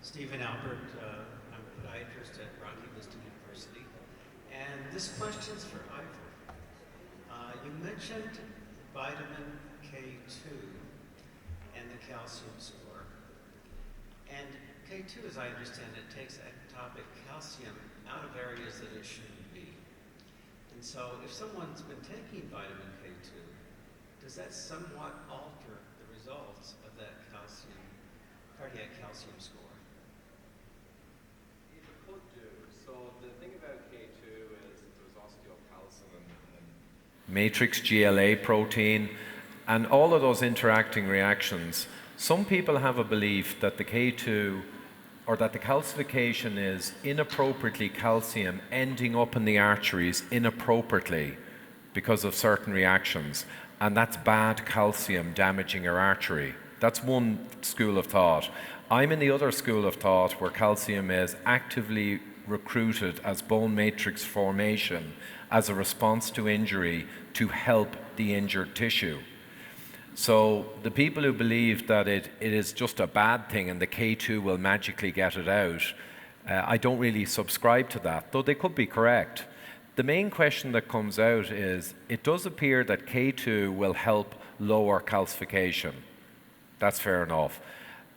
Stephen Albert. I'm a podiatrist at Rocky Vista University. And this question's for Ivor. You mentioned vitamin K2 and the calcium score. And K2, as I understand it, takes ectopic calcium out of areas that it shouldn't be. And so if someone's been taking vitamin K2, does that somewhat alter the results of that cardiac calcium score? It could do. So the thing about K2 is there's osteocalcin and matrix GLA protein, and all of those interacting reactions. Some people have a belief that the K2 or that the calcification is inappropriately calcium ending up in the arteries inappropriately because of certain reactions, and that's bad calcium damaging your artery. That's one school of thought. I'm in the other school of thought where calcium is actively recruited as bone matrix formation as a response to injury to help the injured tissue. So the people who believe that it is just a bad thing and the K2 will magically get it out, I don't really subscribe to that, though they could be correct. The main question that comes out is, it does appear that K2 will help lower calcification. That's fair enough.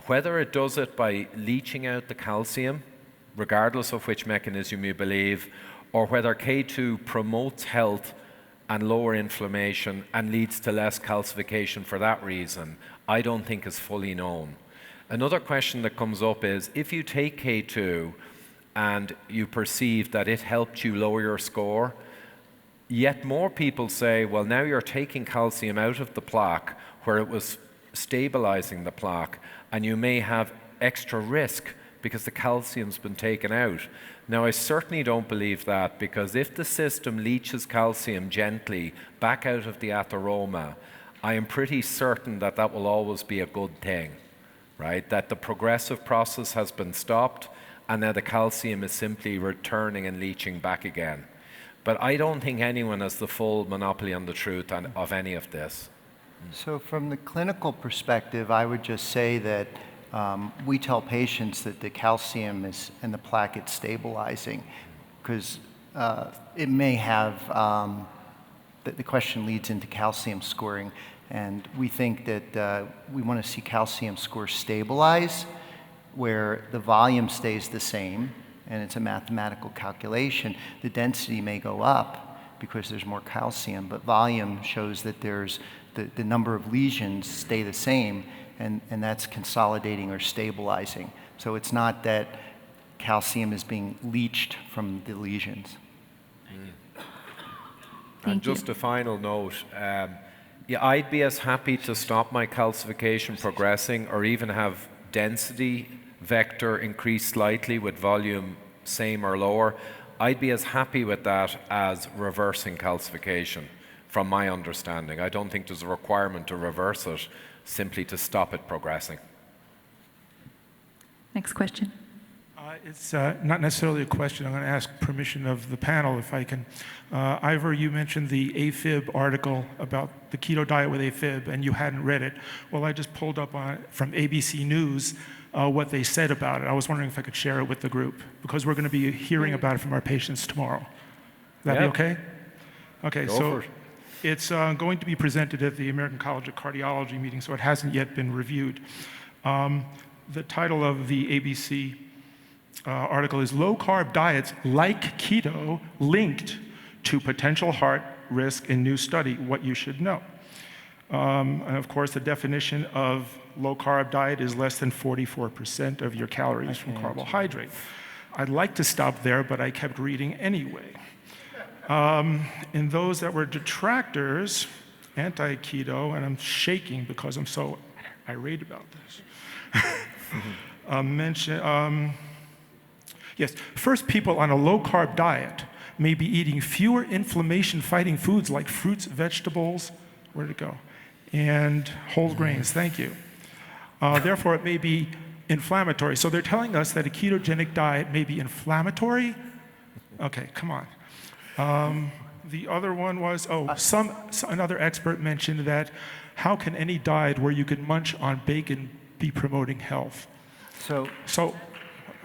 Whether it does it by leaching out the calcium, regardless of which mechanism you believe, or whether K2 promotes health and lower inflammation and leads to less calcification for that reason, I don't think is fully known. Another question that comes up is, if you take K2 and you perceive that it helped you lower your score, yet more people say, well, now you're taking calcium out of the plaque where it was stabilizing the plaque, and you may have extra risk because the calcium's been taken out. Now, I certainly don't believe that, because if the system leaches calcium gently back out of the atheroma, I am pretty certain that that will always be a good thing, right? That the progressive process has been stopped, and now the calcium is simply returning and leaching back again. But I don't think anyone has the full monopoly on the truth of any of this. So from the clinical perspective, I would just say that we tell patients that the calcium is in the plaque, it's stabilizing, because it may have, the question leads into calcium scoring, and we think that we want to see calcium score stabilize where the volume stays the same, and it's a mathematical calculation. The density may go up because there's more calcium, but volume shows that there's the number of lesions stay the same, and that's consolidating or stabilizing. So it's not that calcium is being leached from the lesions. Thank and just a final note, yeah, I'd be as happy to stop my calcification progressing or even have density vector increase slightly with volume same or lower. I'd be as happy with that as reversing calcification, from my understanding. I don't think there's a requirement to reverse it, simply to stop it progressing. Next question. It's not necessarily a question. I'm going to ask permission of the panel if I can. Ivor, you mentioned the AFib article about the keto diet with AFib, and you hadn't read it. Well, I just pulled up on it from ABC News what they said about it. I was wondering if I could share it with the group, because we're going to be hearing about it from our patients tomorrow. Would that be okay? Okay, so it's going to be presented at the American College of Cardiology meeting, so it hasn't yet been reviewed. The title of the ABC article is Low Carb Diets Like Keto Linked to Potential Heart Risk in New Study, What You Should Know. And of course, the definition of low carb diet is less than 44% of your calories from carbohydrate. I'd like to stop there, but I kept reading anyway. In those that were detractors, anti-keto, and I'm shaking because I'm so irate about this, yes, first, people on a low-carb diet may be eating fewer inflammation-fighting foods like fruits, vegetables, where'd it go? And whole grains, thank you. Therefore, it may be inflammatory. So they're telling us that a ketogenic diet may be inflammatory? Okay, come on. The other one was, another expert mentioned that how can any diet where you can munch on bacon be promoting health? So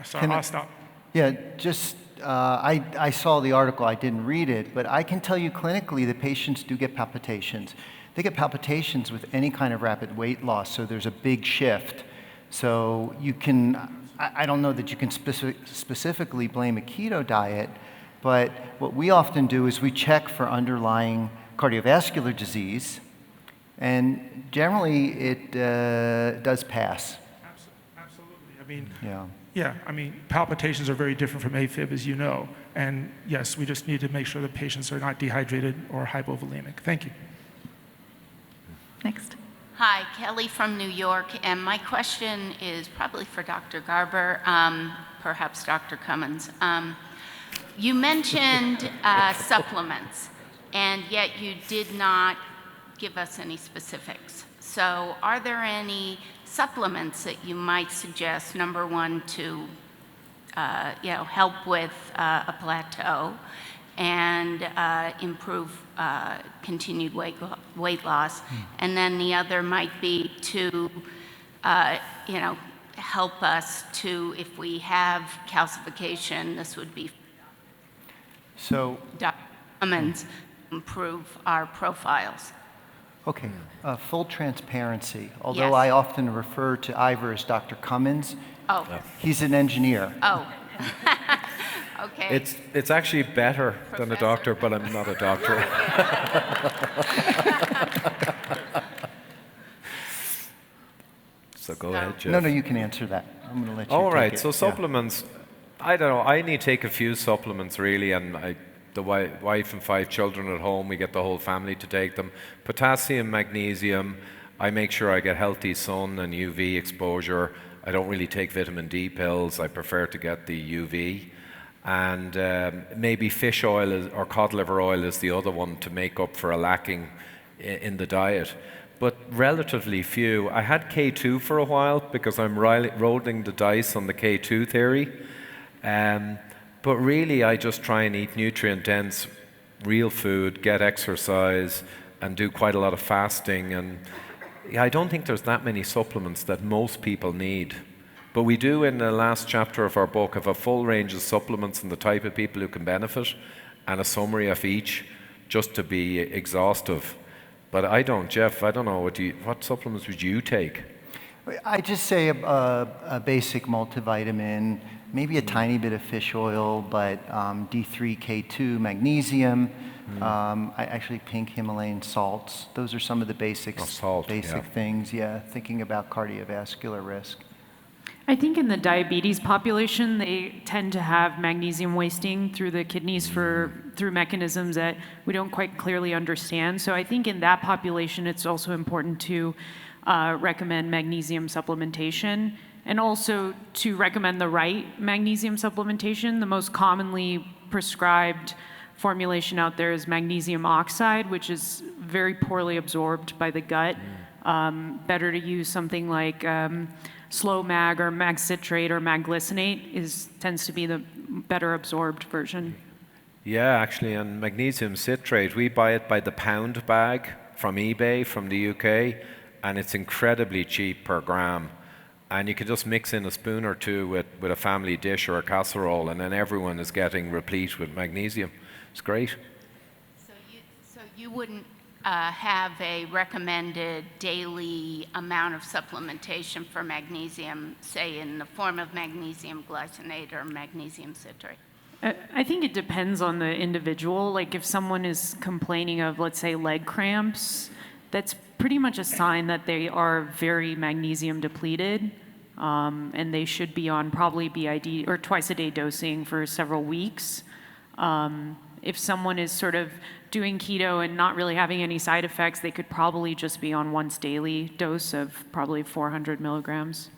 So Can I- I'll stop. Yeah, just, I saw the article, I didn't read it, but I can tell you clinically that patients do get palpitations. They get palpitations with any kind of rapid weight loss, so there's a big shift. So you can, I don't know that you can specifically blame a keto diet, but what we often do is we check for underlying cardiovascular disease, and generally it does pass. Absolutely. I mean, Yeah. yeah, I mean, palpitations are very different from AFib, as you know. And yes, we just need to make sure that patients are not dehydrated or hypovolemic. Thank you. Next. Hi, Kelly from New York, and my question is probably for Dr. Gerber, perhaps Dr. Cummins. You mentioned supplements, and yet you did not give us any specifics. So are there any supplements that you might suggest, number one, to help with a plateau and improve continued weight loss? And then the other might be to, help us to, if we have calcification, this would be So, Dr. Cummins, improve our profiles. okay, full transparency. Although Yes. I often refer to Ivor as Dr. Cummins, Oh, he's an engineer. oh. Okay. It's actually better than a Professor. doctor, but I'm not a doctor. So go ahead, Jeff. No, you can answer that. I'm going to let you All take right, it. so Yeah. supplements, I don't know, I only take a few supplements really, and the wife and 5 children at home, we get the whole family to take them. Potassium, magnesium, I make sure I get healthy sun and UV exposure. I don't really take vitamin D pills, I prefer to get the UV. And maybe fish oil or cod liver oil is the other one to make up for a lacking in the diet. But relatively few. I had K2 for a while because I'm rolling the dice on the K2 theory. But really, I just try and eat nutrient-dense, real food, get exercise, and do quite a lot of fasting. And I don't think there's that many supplements that most people need. But we do, in the last chapter of our book, have a full range of supplements and the type of people who can benefit, and a summary of each, just to be exhaustive. But I don't, Jeff, I don't know, what supplements would you take? I just say a basic multivitamin, maybe a tiny bit of fish oil, but D3, K2, magnesium, actually pink Himalayan salts. Those are some of the basic things, thinking about cardiovascular risk. I think in the diabetes population, they tend to have magnesium wasting through the kidneys through mechanisms that we don't quite clearly understand. So I think in that population, it's also important to recommend magnesium supplementation, and also to recommend the right magnesium supplementation. The most commonly prescribed formulation out there is magnesium oxide, which is very poorly absorbed by the gut. Better to use something like slow mag or mag citrate or mag glycinate tends to be the better absorbed version. Yeah, actually, and magnesium citrate, we buy it by the pound bag from eBay from the UK, and it's incredibly cheap per gram. And you can just mix in a spoon or two with a family dish or a casserole, and then everyone is getting replete with magnesium. It's great. So you wouldn't have a recommended daily amount of supplementation for magnesium, say in the form of magnesium glycinate or magnesium citrate? I think it depends on the individual. Like if someone is complaining of, let's say, leg cramps, that's pretty much a sign that they are very magnesium depleted, and they should be on probably BID or twice a day dosing for several weeks. If someone is sort of doing keto and not really having any side effects, they could probably just be on once daily dose of probably 400 milligrams.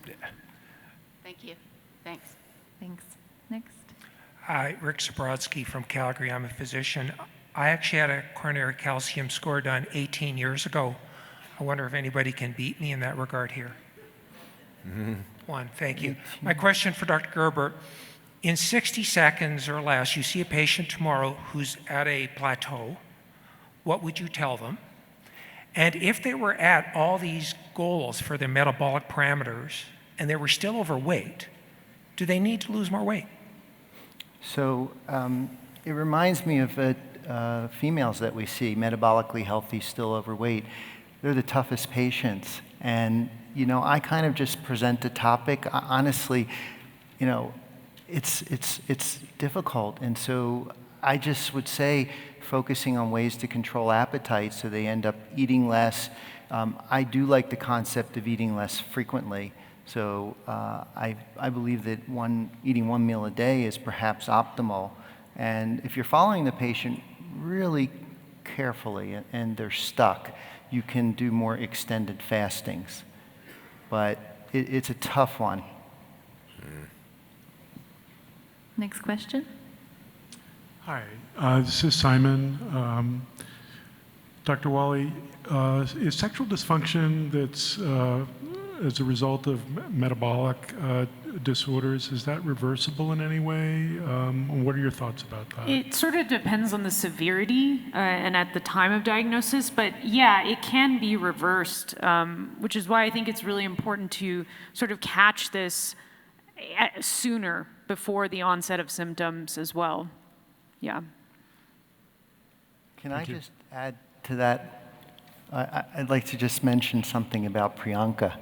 Thank you. Thanks. Thanks. Next. Hi, Rick Zabrodsky from Calgary. I'm a physician. I actually had a coronary calcium score done 18 years ago. I wonder if anybody can beat me in that regard here. One, thank you. My question for Dr. Gerber, in 60 seconds or less, you see a patient tomorrow who's at a plateau. What would you tell them? And if they were at all these goals for their metabolic parameters and they were still overweight, do they need to lose more weight? So it reminds me of females that we see, metabolically healthy, still overweight. They're the toughest patients. And, you know, I kind of just present the topic. Honestly, you know, it's difficult. And so I just would say focusing on ways to control appetite so they end up eating less. I do like the concept of eating less frequently. So I believe that eating one meal a day is perhaps optimal. And if you're following the patient really carefully and they're stuck, you can do more extended fastings. But it's a tough one. Next question. Hi, this is Simon. Dr. Wali, is sexual dysfunction that's as a result of metabolic disorders, is that reversible in any way? What are your thoughts about that? It sort of depends on the severity and at the time of diagnosis, but yeah, it can be reversed, which is why I think it's really important to sort of catch this sooner before the onset of symptoms as well. Yeah. Can I just add to that? I'd like to just mention something about Priyanka.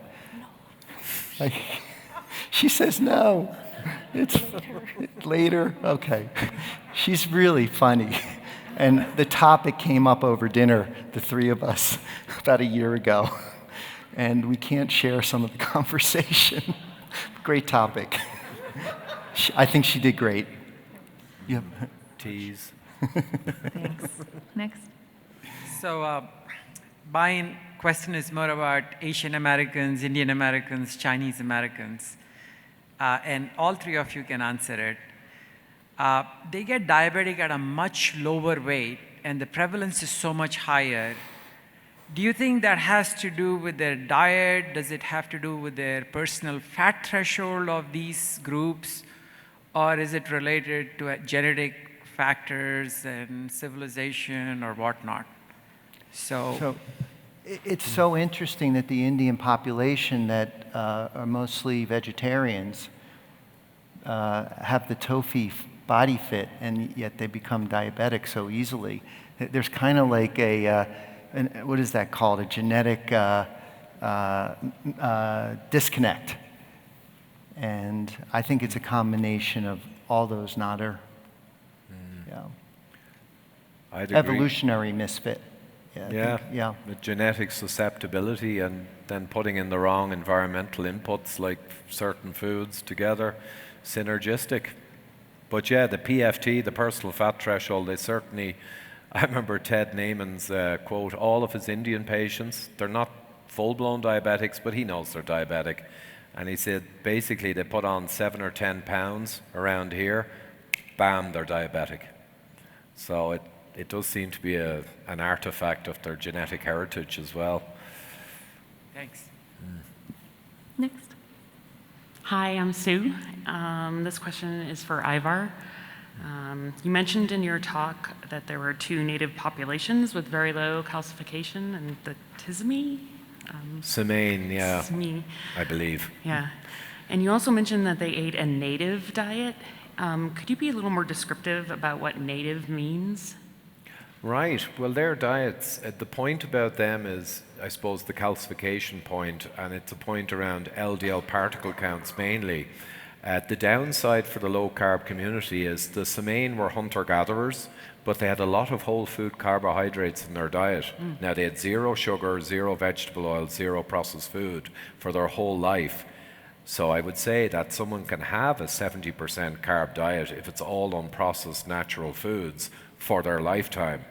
She says no. It's later. Okay. She's really funny. And the topic came up over dinner, the three of us, about a year ago. And we can't share some of the conversation. Great topic. I think she did great. Yep. Tease. Thanks. Next. So my question is more about Asian Americans, Indian Americans, Chinese Americans, and all three of you can answer it. They get diabetic at a much lower weight, and the prevalence is so much higher. Do you think that has to do with their diet? Does it have to do with their personal fat threshold of these groups? Or is it related to genetic factors and civilization or whatnot? So it's so interesting that the Indian population that are mostly vegetarians have the TOFI body fit, and yet they become diabetic so easily. There's kind of like what is that called? A genetic disconnect. And I think it's a combination of all those nadir. Evolutionary misfit. Yeah, with genetic susceptibility and then putting in the wrong environmental inputs like certain foods together, synergistic. But yeah, the PFT, the personal fat threshold, they certainly, I remember Ted Naiman's quote, all of his Indian patients, they're not full-blown diabetics, but he knows they're diabetic. And he said, basically, they put on 7 or 10 pounds around here, bam, they're diabetic. So it does seem to be an artifact of their genetic heritage as well. thanks. Next. Hi, I'm Sue. This question is for Ivor. You mentioned in your talk that there were two native populations with very low calcification and the Tismi. Semaine, yeah, Tismi. I believe. Yeah. And you also mentioned that they ate a native diet. Could you be a little more descriptive about what native means? Right. Well, their diets, the point about them is, I suppose, the calcification point, and it's a point around LDL particle counts mainly. The downside for the low-carb community is the Semaine were hunter-gatherers, but they had a lot of whole food carbohydrates in their diet. Now, they had 0 sugar, 0 vegetable oil, 0 processed food for their whole life. So I would say that someone can have a 70% carb diet if it's all unprocessed natural foods for their lifetime.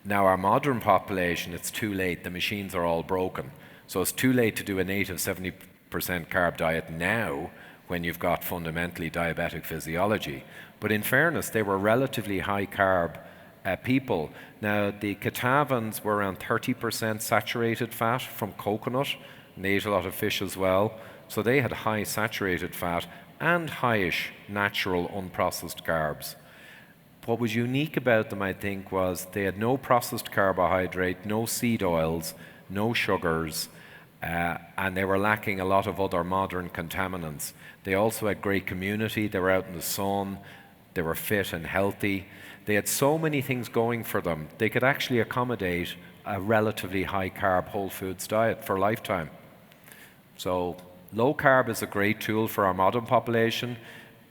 Now, our modern population, it's too late. The machines are all broken. So it's too late to do a native 70% carb diet now when you've got fundamentally diabetic physiology. But in fairness, they were relatively high carb people. Now, the Katavans were around 30% saturated fat from coconut, and they ate a lot of fish as well. So they had high saturated fat and highish natural unprocessed carbs. What was unique about them, I think, was they had no processed carbohydrate, no seed oils, no sugars, and they were lacking a lot of other modern contaminants. They also had great community. They were out in the sun. They were fit and healthy. They had so many things going for them. They could actually accommodate a relatively high-carb whole foods diet for a lifetime. So low carb is a great tool for our modern population,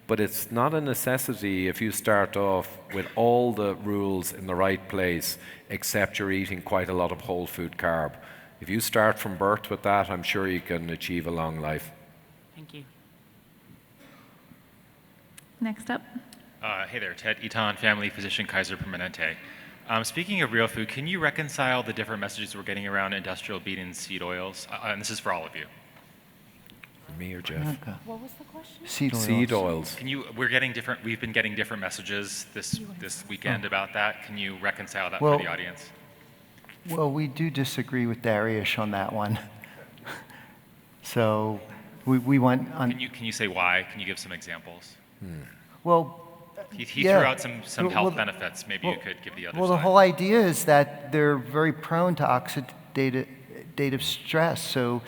but it's not a necessity if you start off with all the rules in the right place, except you're eating quite a lot of whole food carb. If you start from birth with that, I'm sure you can achieve a long life. Thank you. Next up. Hey there, Ted Eaton, family physician, Kaiser Permanente. Speaking of real food, can you reconcile the different messages we're getting around industrial bean and seed oils? And this is for all of you. Me or Jeff? What was the question? Seed oils. Seed oils. We've been getting different messages this weekend about that. Can you reconcile that Well, for the audience? Well, we do disagree with Dariush on that one. So we went on. Can you say why? Can you give some examples? Well, He yeah. threw out some health Well, benefits. Maybe you could give the other Well, side. the whole idea is that they're very prone to oxidative stress. So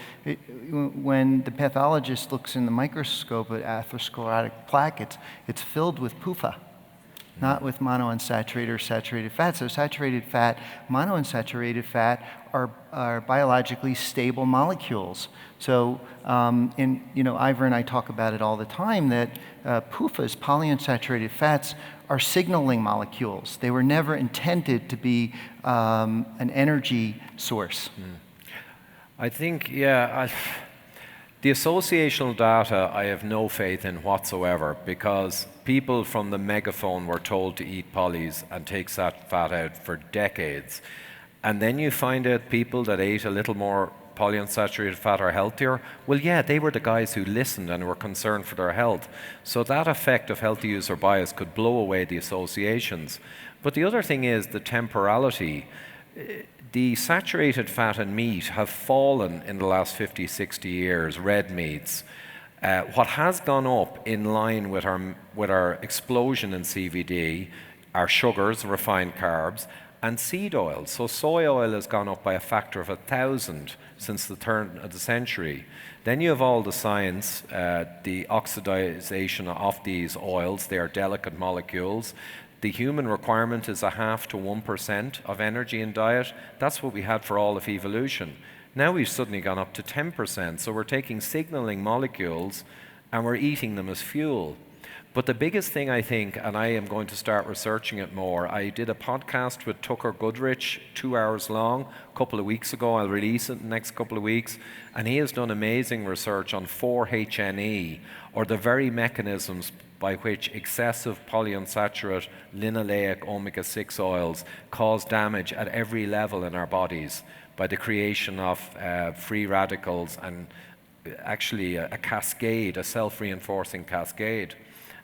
when the pathologist looks in the microscope at atherosclerotic plaque, it's filled with PUFA, not with monounsaturated or saturated fat. So saturated fat, monounsaturated fat are biologically stable molecules. So, Ivor and I talk about it all the time that PUFAs, polyunsaturated fats, are signaling molecules. They were never intended to be an energy source. I think, the associational data I have no faith in whatsoever, because people from the megaphone were told to eat polys and take that fat out for decades. And then you find out people that ate a little more polyunsaturated fat are healthier. Well, yeah, they were the guys who listened and were concerned for their health. So that effect of healthy user bias could blow away the associations. But the other thing is the temporality. The saturated fat and meat have fallen in the last 50, 60 years, red meats. What has gone up in line with our explosion in CVD are sugars, refined carbs, and seed oil. So soy oil has gone up by a factor of 1,000 since the turn of the century. Then you have all the science, the oxidization of these oils. They are delicate molecules. The human requirement is 0.5 to 1% of energy in diet. That's what we had for all of evolution. Now we've suddenly gone up to 10%. So we're taking signaling molecules and we're eating them as fuel. But the biggest thing I think, and I am going to start researching it more, I did a podcast with Tucker Goodrich, 2 hours long, a couple of weeks ago. I'll release it in the next couple of weeks. And he has done amazing research on 4-HNE, or the very mechanisms by which excessive polyunsaturated linoleic omega-6 oils cause damage at every level in our bodies by the creation of free radicals and actually a cascade, a self-reinforcing cascade.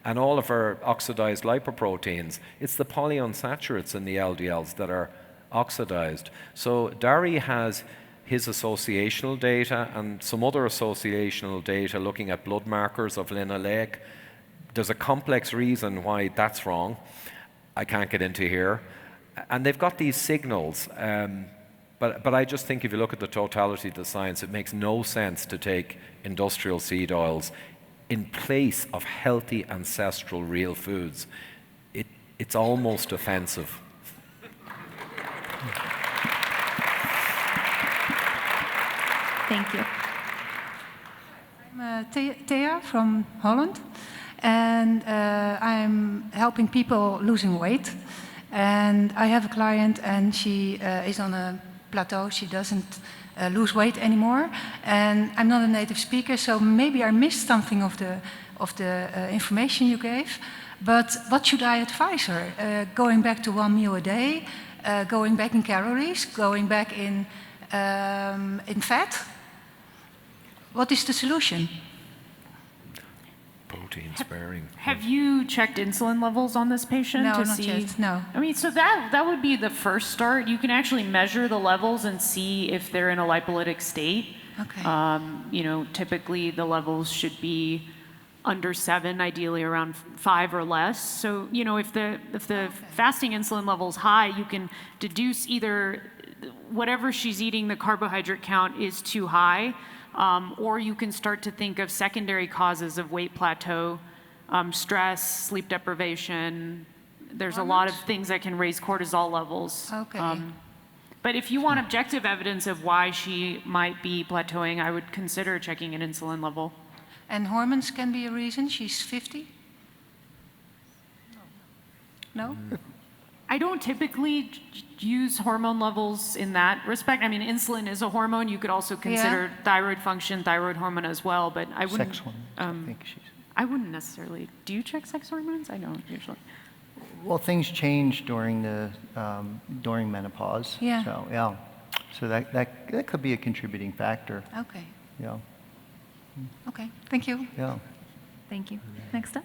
And all of our oxidized lipoproteins, it's the polyunsaturates in the LDLs that are oxidized. So Dari has his associational data and some other associational data looking at blood markers of linoleic. There's a complex reason why that's wrong. I can't get into here. And they've got these signals. But I just think if you look at the totality of the science, it makes no sense to take industrial seed oils in place of healthy, ancestral, real foods. It's almost offensive. Thank you. I'm Thea from Holland, and I'm helping people losing weight. And I have a client, and she is on a plateau. She doesn't lose weight anymore. And I'm not a native speaker, so maybe I missed something of the information you gave. But what should I advise her? Going back to 1 meal a day, going back in calories, going back in fat? What is the solution? Protein sparing. Have you checked insulin levels on this patient No, to not see? yet, no. I mean, so that would be the first start. You can actually measure the levels and see if they're in a lipolytic state. Okay. Typically the levels should be under 7, ideally around 5 or less. So, if the fasting insulin level is high, you can deduce either whatever she's eating, the carbohydrate count is too high. Or you can start to think of secondary causes of weight plateau, stress, sleep deprivation. There's a lot of things that can raise cortisol levels. Okay. But if you want objective evidence of why she might be plateauing, I would consider checking an insulin level. And hormones can be a reason? She's 50? No? I don't typically use hormone levels in that respect. I mean, insulin is a hormone. You could also consider thyroid function, thyroid hormone as well, but I wouldn't. Sex hormones, I think she's. I wouldn't necessarily. Do you check sex hormones? I don't usually. Well, things change during during menopause. Yeah. So yeah, so that could be a contributing factor. Okay. Yeah. Okay. Thank you. Yeah. Thank you. Next up.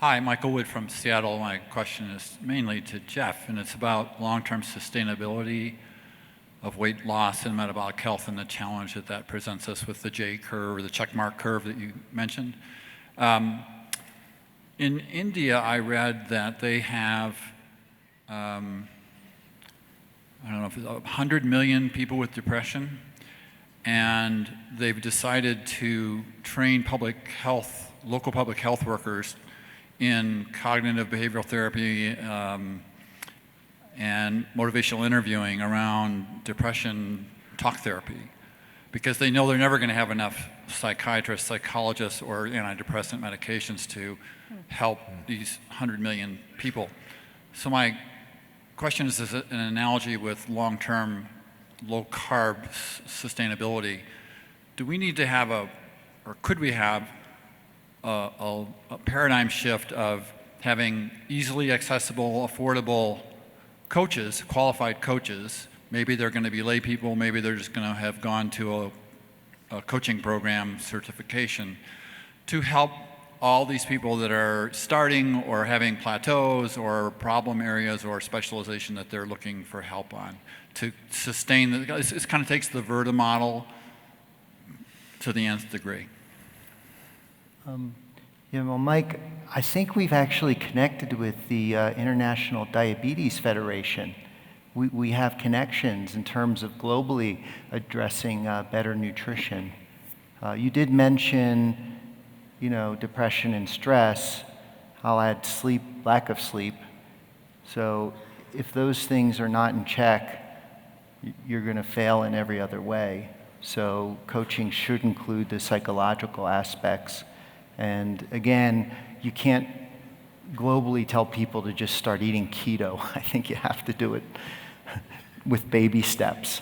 Hi, Michael Wood from Seattle. My question is mainly to Jeff, and it's about long-term sustainability of weight loss and metabolic health and the challenge that presents us with the J curve or the checkmark curve that you mentioned. In India, I read that they have, I don't know if it's 100 million people with depression, and they've decided to train local public health workers in cognitive behavioral therapy and motivational interviewing around depression talk therapy, because they know they're never going to have enough psychiatrists, psychologists, or antidepressant medications to help these 100 million people. So question is an analogy with long-term low-carb sustainability. Do we need to have or could we have a paradigm shift of having easily accessible, affordable coaches, qualified coaches? Maybe they're going to be lay people, maybe they're just going to have gone to a coaching program certification to help all these people that are starting or having plateaus or problem areas or specialization that they're looking for help on to sustain. It kind of takes the Verta model to the nth degree. Yeah, well, Mike, I think we've actually connected with the International Diabetes Federation. We have connections in terms of globally addressing better nutrition. You did mention, depression and stress. I'll add sleep, lack of sleep. So if those things are not in check, you're going to fail in every other way. So coaching should include the psychological aspects. And again, you can't globally tell people to just start eating keto. I think you have to do it with baby steps.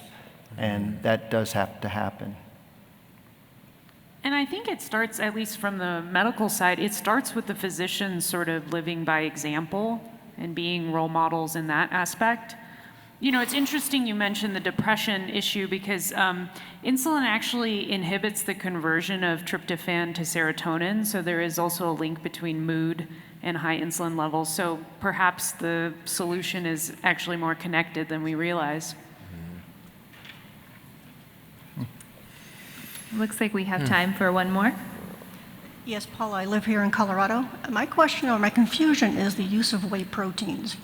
And that does have to happen. And I think it starts, at least from the medical side, it starts with the physicians sort of living by example and being role models in that aspect. It's interesting you mentioned the depression issue because insulin actually inhibits the conversion of tryptophan to serotonin, so there is also a link between mood and high insulin levels. So perhaps the solution is actually more connected than we realize. Looks like we have time for one more. Yes, Paula, I live here in Colorado. My question or my confusion is the use of whey proteins.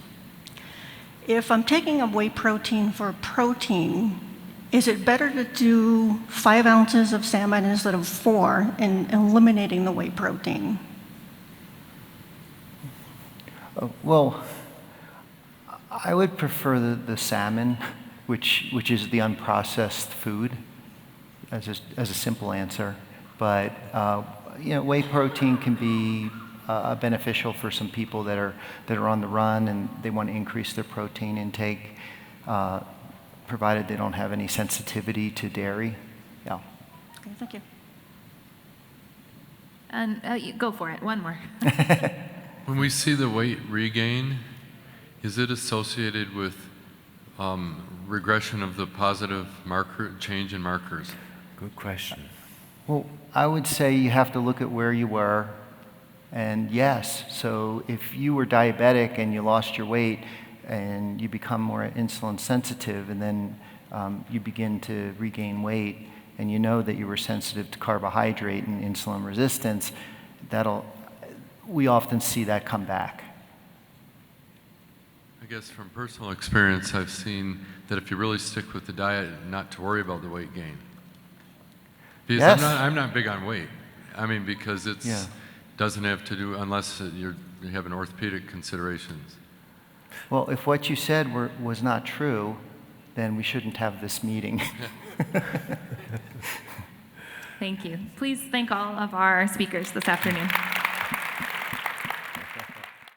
If I'm taking a whey protein for protein, is it better to do 5 ounces of salmon instead of 4 and eliminating the whey protein? Well, I would prefer the salmon, which is the unprocessed food, as a simple answer. But whey protein can be beneficial for some people that are on the run and they want to increase their protein intake, provided they don't have any sensitivity to dairy. Yeah. Okay, thank you. And go for it. One more. When we see the weight regain, is it associated with regression of the positive change in markers? Good question. Well, I would say you have to look at where you were. And yes, so if you were diabetic and you lost your weight and you become more insulin sensitive and then you begin to regain weight and you know that you were sensitive to carbohydrate and insulin resistance, we often see that come back. I guess from personal experience, I've seen that if you really stick with the diet, not to worry about the weight gain. Because Yes. I'm not big on weight. I mean, because it's Yeah. doesn't have to do, unless you have an orthopedic considerations. Well, if what you said was not true, then we shouldn't have this meeting. Thank you. Please thank all of our speakers this afternoon.